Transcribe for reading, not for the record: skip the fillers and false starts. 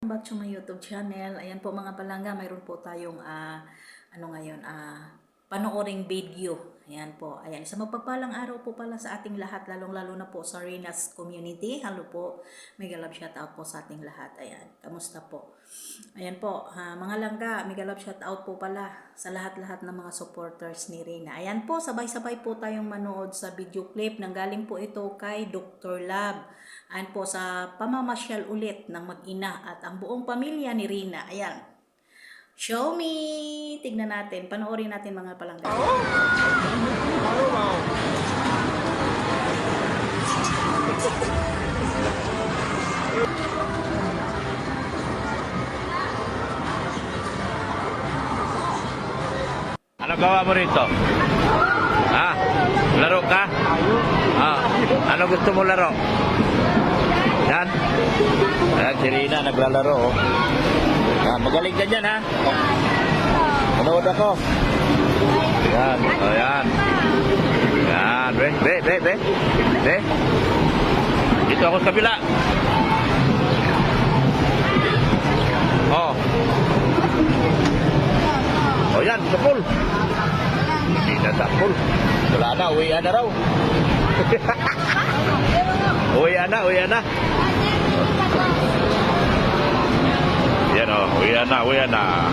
back to my YouTube channel. Ayan po mga palangga, mayroon po tayong panooring video. Ayan po. Ayan, isang magpagpalang araw po pala sa ating lahat, lalong-lalo na po sa Rena's community. Hello po. Mega love shout out po sa ating lahat. Ayan, kamusta po? Ayan po, mga langga, mega love shout out po pala sa lahat-lahat ng mga supporters ni Rena. Ayan po, sabay-sabay po tayong manood sa video clip. Nanggaling po ito kay Dr. Love. Ayan po, sa pamamasyal ulit ng mag-ina at ang buong pamilya ni Rena. Ayan. Show me! Tignan natin. Panoorin natin mga palangga. Ano gawa mo rito? Ha? Laro ka? Ano gusto mo laro? Yan? Ayan, si Rina naglalaro. Oh. Magaling ka dyan, ha? Manood ako. Yan. O, yan. Yan. Be. Dito ako sa kabila. Oh. O, yan. Sa pool. Hindi na sa pool. Wala na. Uwian na raw. Uwian na. Yan, o. Uwian na.